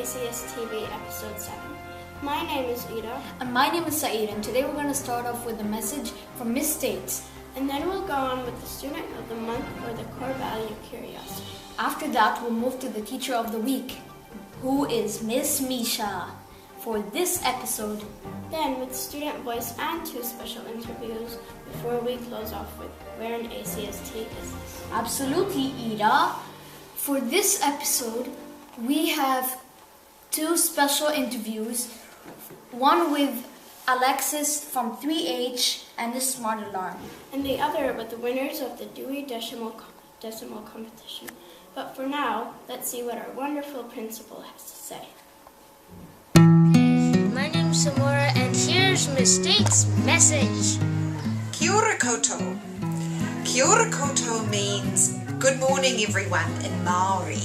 ACSTv Episode 7. My name is Ida. And my name is Saeed, and today we're going to start off with a message from Miss States. And then we'll go on with the Student of the Month or the core value curiosity. After that, we'll move to the Teacher of the Week, who is Miss Misha, for this episode. Then with student voice and 2 special interviews before we close off with where an ACST is this. Absolutely, Ida. For this episode, we have 2 special interviews, one with Alexis from 3H and the Smart Alarm, and the other with the winners of the Dewey Decimal Competition. But for now, let's see what our wonderful principal has to say. My name's Samora, and here's Miss State's message. Kia ora koutou. Kia ora koutou means good morning everyone in Maori.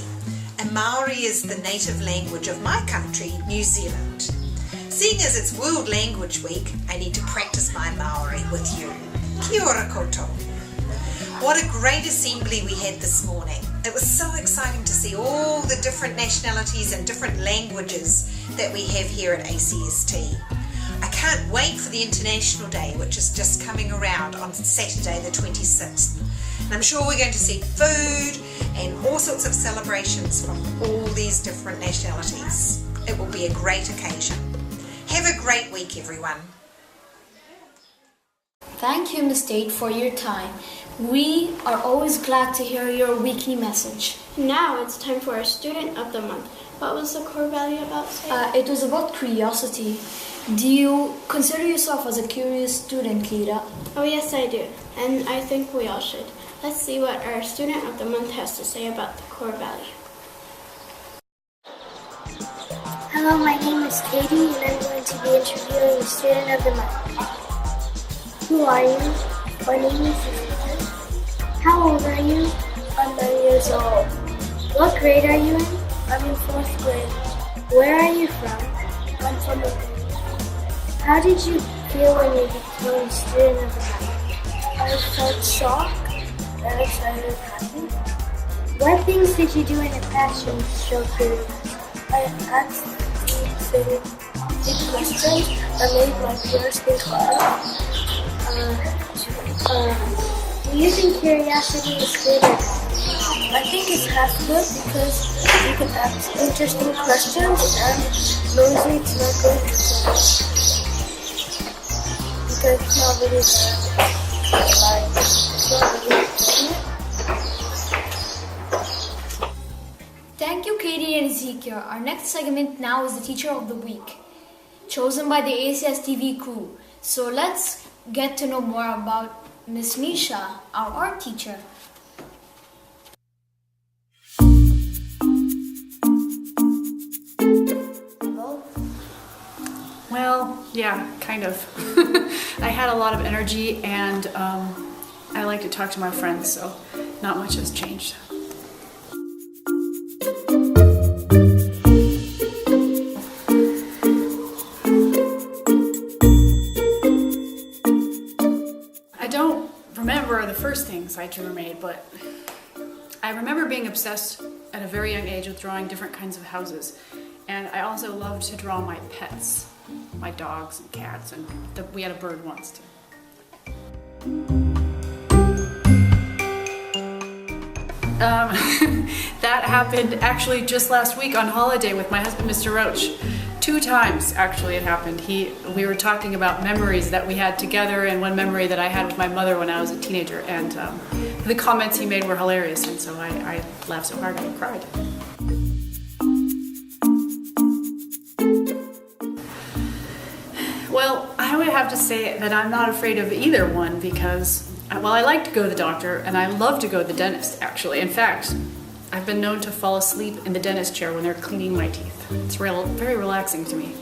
And Maori is the native language of my country, New Zealand. Seeing as it's World Language Week, I need to practice my Maori with you. Kia ora koutou. What a great assembly we had this morning. It was so exciting to see all the different nationalities and different languages that we have here at ACST. I can't wait for the International Day, which is just coming around on Saturday the 26th. And I'm sure we're going to see food and all sorts of celebrations from all these different nationalities. It will be a great occasion. Have a great week, everyone. Thank you, Miss State, for your time. We are always glad to hear your weekly message. Now it's time for our Student of the Month. What was the core value about, Say? It was about curiosity. Do you consider yourself as a curious student, Kira? Oh yes, I do. And I think we all should. Let's see what our Student of the Month has to say about the core value. Hello, my name is Katie, and I'm going to be interviewing the Student of the Month. Who are you? My name is Susan. How old are you? I'm 9 years old. What grade are you in? I'm in 4th grade. Where are you from? I'm from Italy. How did you feel when you became Student of the Month? I felt shocked and excited and happy. What things did you do in the past to show curiosity? I asked big questions that made my peers think harder. Do you think curiosity is good or bad? I think it's half good because you can ask interesting questions, and nosy it's not good because it's not really bad. It's not really good. Thank you, Katie and Ezekiel. Our next segment now is the Teacher of the Week, chosen by the ACSTv crew. So let's get to know more about Miss Misha, our art teacher. Well, yeah, kind of. I had a lot of energy and I like to talk to my friends, so not much has changed. I don't remember the first things I drew or made, but I remember being obsessed at a very young age with drawing different kinds of houses. And I also loved to draw my pets, my dogs and cats, and we had a bird once too. That happened actually just last week on holiday with my husband, Mr. Roach. 2 times actually it happened. We were talking about memories that we had together, and one memory that I had with my mother when I was a teenager, and the comments he made were hilarious, and so I laughed so hard I cried. Well, I would have to say that I'm not afraid of either one because, well, I like to go to the doctor and I love to go to the dentist, actually. In fact, I've been known to fall asleep in the dentist chair when they're cleaning my teeth. It's very relaxing to me.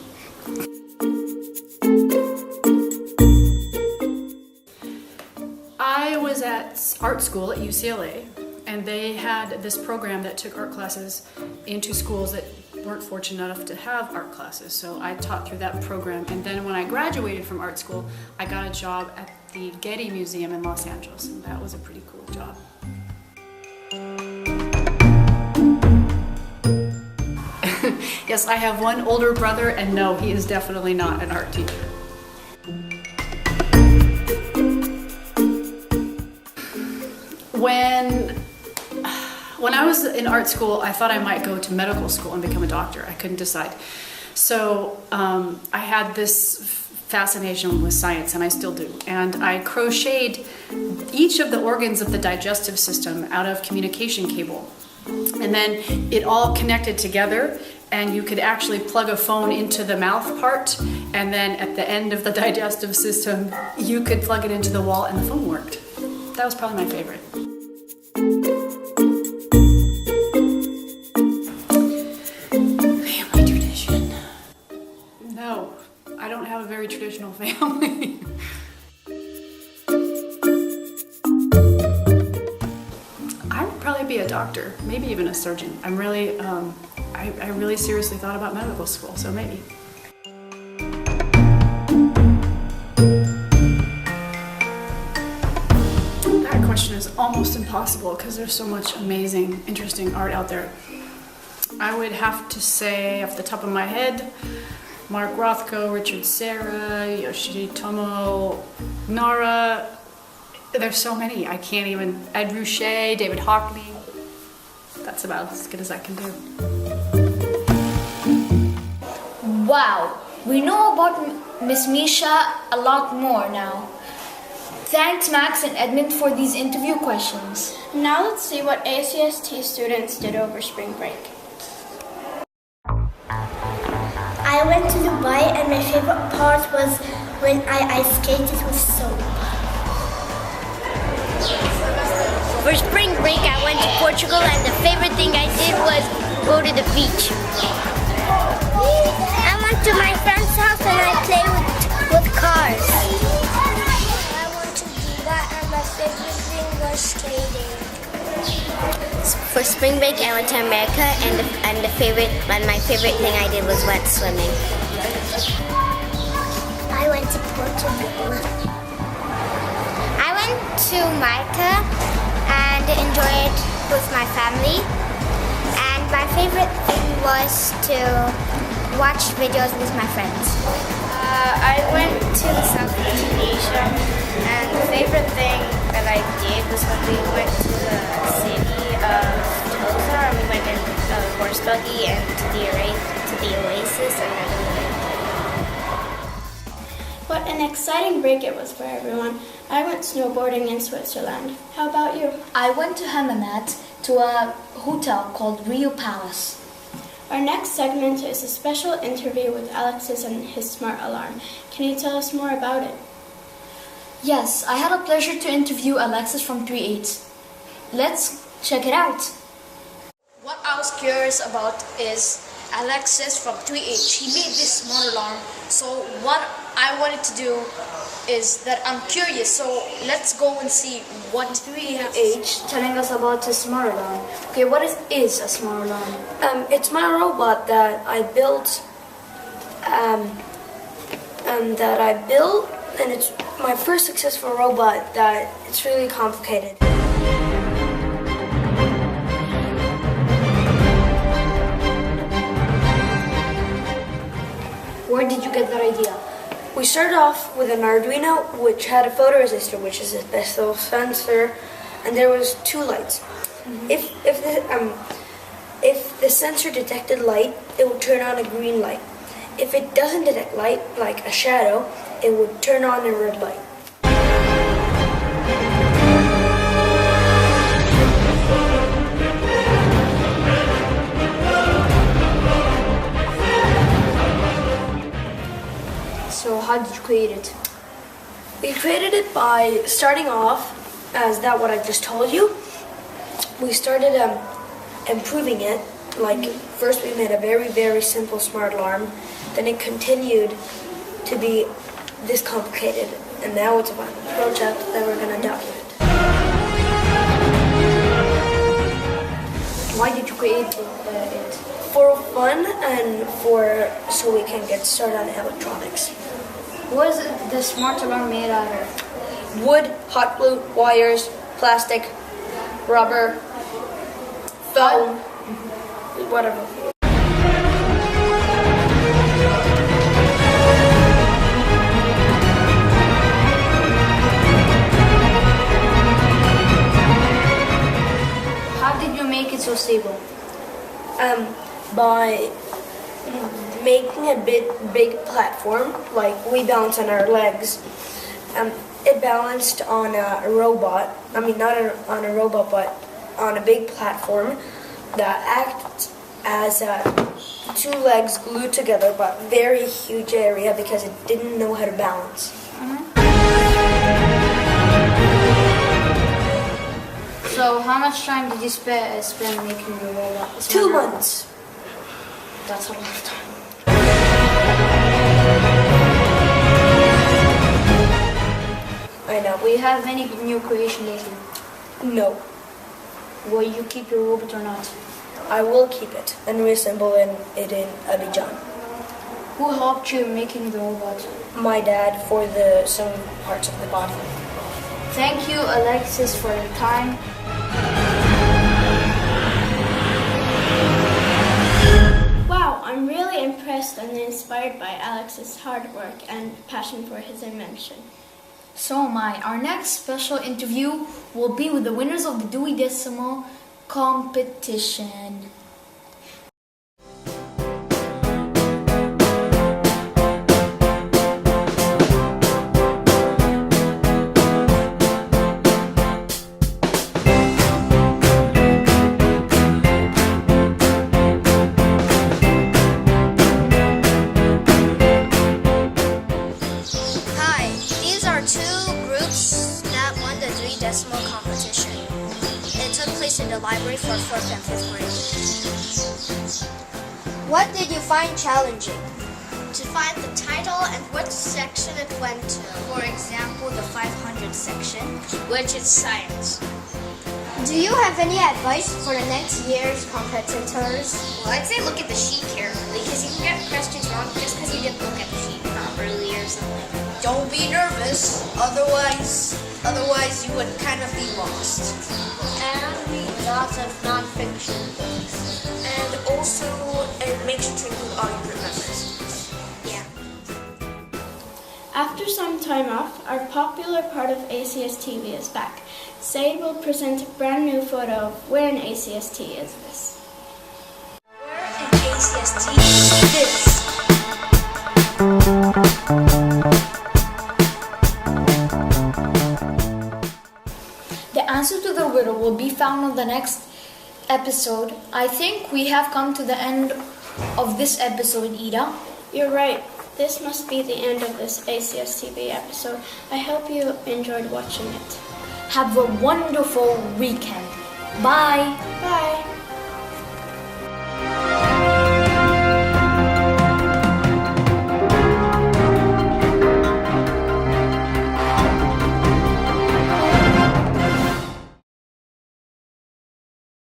I was at art school at UCLA, and they had this program that took art classes into schools that weren't fortunate enough to have art classes. So I taught through that program, and then when I graduated from art school, I got a job at the Getty Museum in Los Angeles, and that was a pretty cool job. Yes, I have one older brother, and no, he is definitely not an art teacher. When I was in art school, I thought I might go to medical school and become a doctor. I couldn't decide. So I had this fascination with science, and I still do. And I crocheted each of the organs of the digestive system out of communication cable. And then it all connected together, and you could actually plug a phone into the mouth part, and then at the end of the digestive system, you could plug it into the wall and the phone worked. That was probably my favorite. Family tradition. No, I don't have a very traditional family. I would probably be a doctor, maybe even a surgeon. I really seriously thought about medical school, so maybe. That question is almost impossible because there's so much amazing, interesting art out there. I would have to say, off the top of my head, Mark Rothko, Richard Serra, Yoshitomo Nara. There's so many, I can't even. Ed Ruscha, David Hockney. That's about as good as I can do. Wow, we know about Miss Misha a lot more now. Thanks Max and Edmund for these interview questions. Now let's see what ACST students did over spring break. I went to Dubai and my favorite part was when I ice skated with soap. For spring break, I went to Portugal, and the favorite thing I did was go to the beach. I went to my friend's house and I played with cars. I want to do that and my favorite thing was skating. For spring break, I went to America, and my favorite thing I did was went swimming. I went to Portugal. I went to Malta and enjoyed with my family. And my favorite thing was to watch videos with my friends. I went to the Southeast Asia, and the favorite thing that I did was when we went to the city of Tulsa, and we went in a horse buggy and to the oasis, and I really liked it. What an exciting break it was for everyone. I went snowboarding in Switzerland. How about you? I went to Hammamet to a hotel called Rio Palace. Our next segment is a special interview with Alexis and his smart alarm. Can you tell us more about it? Yes, I had a pleasure to interview Alexis from 3/8. Let's check it out. What I was curious about is Alexis from 3H. He made this smart alarm. So what I wanted to do is that I'm curious. So let's go and see what 3H telling us about his smart alarm. Okay, what is a smart alarm? It's my robot that I built. And it's my first successful robot. That it's really complicated. Where did you get that idea? We started off with an Arduino, which had a photoresistor, which is a special sensor, and there was two lights. If the sensor detected light, it would turn on a green light. If it doesn't detect light, like a shadow, it would turn on a red light. So how did you create it? We created it by starting off as that what I just told you. We started improving it. Like first we made a very, very simple smart alarm. Then it continued to be this complicated. And now it's a final project that we're going to document. Why did you create it? For fun and so we can get started on electronics. What is the smart alarm made out of? Wood, hot glue, wires, plastic, rubber, foam, whatever. so stable? By making a big platform, like we balance on our legs. It balanced on a robot. I mean, not on a robot, but on a big platform that acts as two legs glued together, but very huge area because it didn't know how to balance. So how much time did you spend making the robot? 2 months. That's a lot of time. I know. Do you have any new creation lately? No, Will you keep your robot or not? I will keep it and reassemble it in Abidjan. Who helped you in making the robot? My dad for some parts of the body. Thank you, Alexis, for your time. Wow, I'm really impressed and inspired by Alex's hard work and passion for his invention. So am I. Our next special interview will be with the winners of the Dewey Decimal competition. Hi, these are two groups that won the Dewey Decimal competition. It took place in the library for 4th and 5th grade. What did you find challenging? To find the title and which section it went to. For example, the 500 section, which is science. Do you have any advice for the next year's competitors? Well, I'd say look at the sheet carefully because you can get questions wrong just because you didn't look at the sheet properly or something. Don't be nervous, otherwise you would kind of be lost. And read lots of non-fiction books. And also, make sure to include all your group members. Yeah. After some time off, our popular part of ACSTv is back. Said will present a brand new photo of where in ACST is this. Where in ACST is this? The answer to the riddle will be found on the next episode. I think we have come to the end of this episode, Ida. You're right. This must be the end of this ACSTv episode. I hope you enjoyed watching it. Have a wonderful weekend. Bye. Bye.